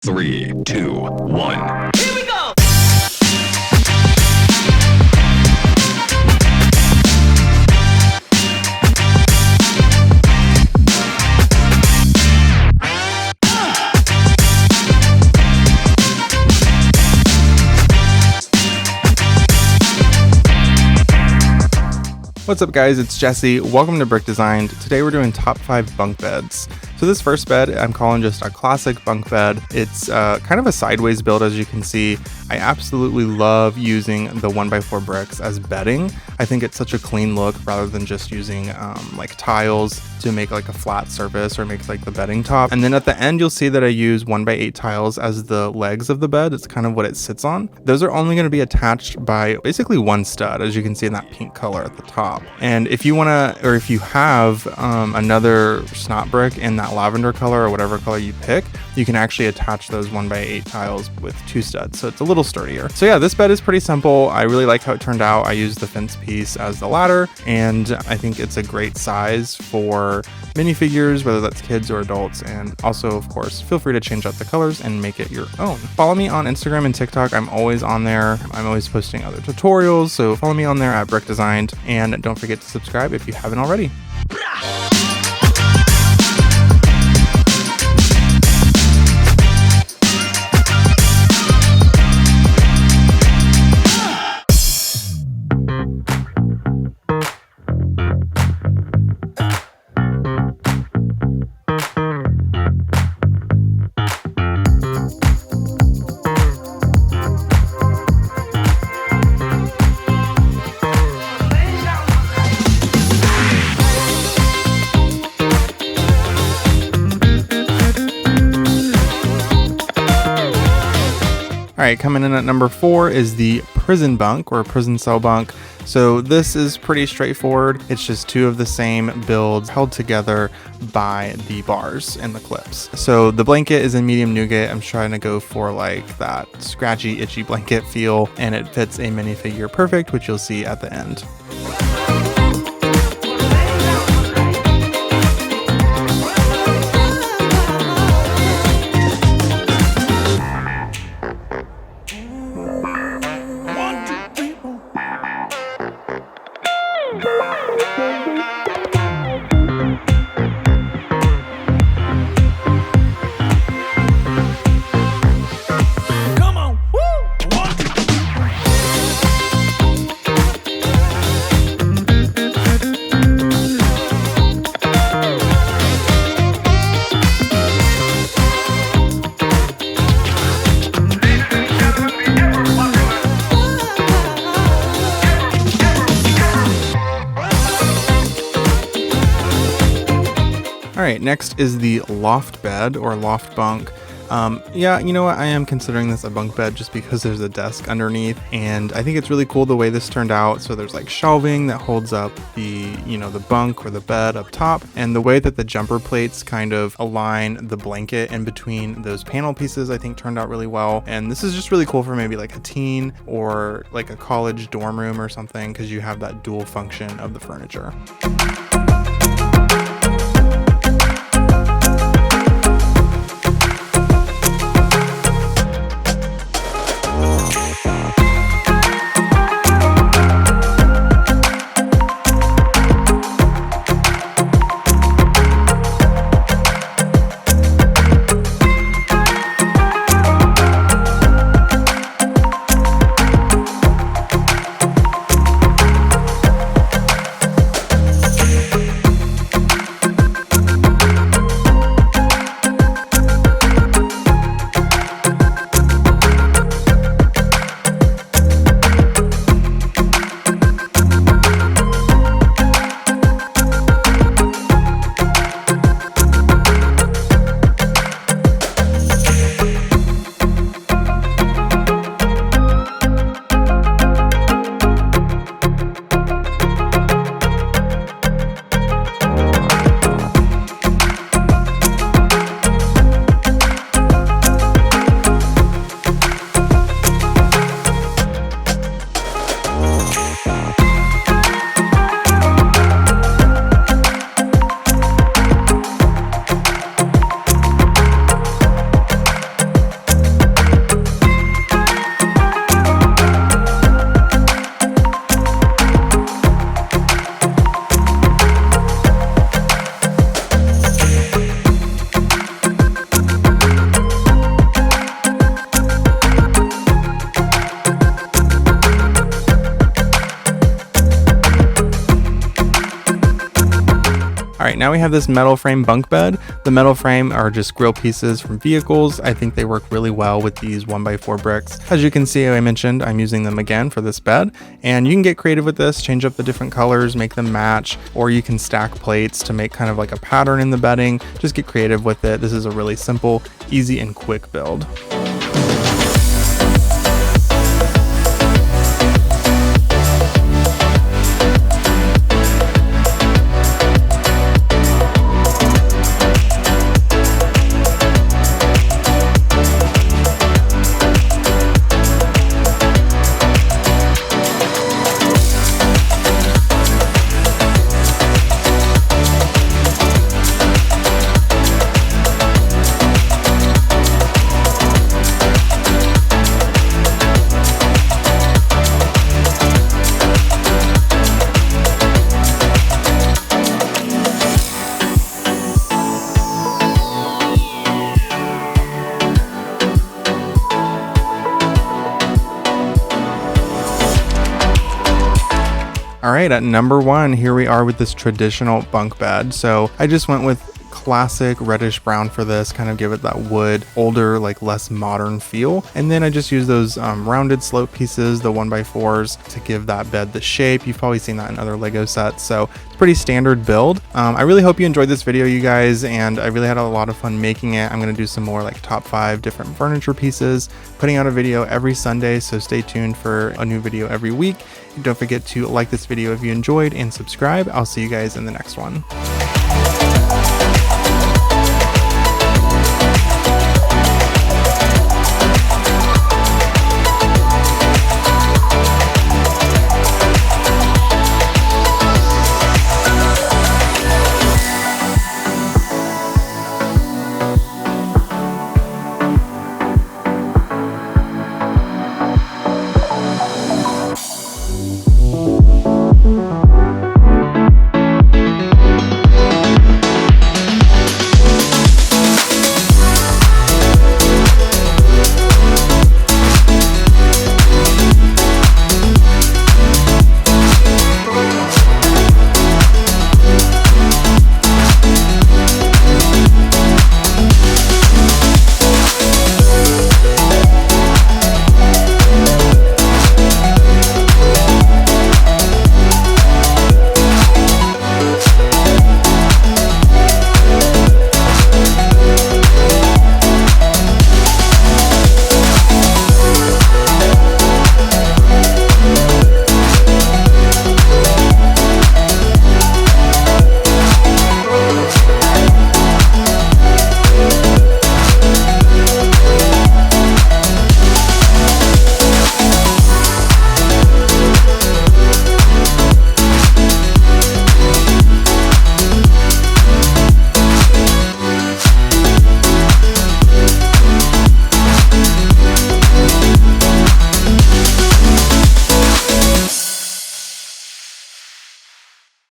3, 2, 1. Here we go! What's up guys, it's Jesse. Welcome to Brick Designed. Today we're doing top 5 bunk beds. So this first bed I'm calling just a classic bunk bed. It's kind of a sideways build, as you can see. I absolutely love using the 1x4 bricks as bedding. I think it's such a clean look rather than just using like tiles to make like a flat surface or make like the bedding top. And then at the end you'll see that I use 1x8 tiles as the legs of the bed. It's kind of what it sits on. Those are only going to be attached by basically one stud, as you can see in that pink color at the top. And if you want to, or if you have another snot brick in that lavender color or whatever color you pick, you can actually attach those 1x8 tiles with 2 studs, so it's a little sturdier. So yeah, this bed is pretty simple. I really like how it turned out. I used the fence piece as the ladder, and I think it's a great size for minifigures, whether that's kids or adults. And also, of course, feel free to change out the colors and make it your own. Follow me on Instagram and TikTok. I'm always on there. I'm always posting other tutorials, so follow me on there at Brick Designed, and don't forget to subscribe if you haven't already. All right, coming in at number 4 is the prison bunk or prison cell bunk. So this is pretty straightforward. It's just 2 of the same builds held together by the bars and the clips. So the blanket is in medium nougat. I'm trying to go for like that scratchy, itchy blanket feel, and it fits a minifigure perfect, which you'll see at the end. All right, next is the loft bed or loft bunk. Yeah, you know what? I am considering this a bunk bed just because there's a desk underneath, and I think it's really cool the way this turned out. So there's like shelving that holds up the, the bunk or the bed up top, and the way that the jumper plates kind of align the blanket in between those panel pieces, I think turned out really well. And this is just really cool for maybe like a teen or like a college dorm room or something, because you have that dual function of the furniture. now we have this metal frame bunk bed. The metal frame are just grill pieces from vehicles. I think they work really well with these 1x4 bricks. As you can see, I mentioned I'm using them again for this bed, and you can get creative with this, change up the different colors, make them match, or you can stack plates to make kind of like a pattern in the bedding. Just get creative with it. This is a really simple, easy, and quick build. All right, at number 1, here we are with this traditional bunk bed. So I just went with classic reddish brown for this, kind of give it that wood, older, like less modern feel. And then I just use those rounded slope pieces, the 1x4s, to give that bed the shape. You've probably seen that in other Lego sets. So it's pretty standard build. I really hope you enjoyed this video, you guys, and I really had a lot of fun making it. I'm going to do some more like top 5 different furniture pieces, putting out a video every Sunday. So stay tuned for a new video every week. Don't forget to like this video if you enjoyed and subscribe. I'll see you guys in the next one.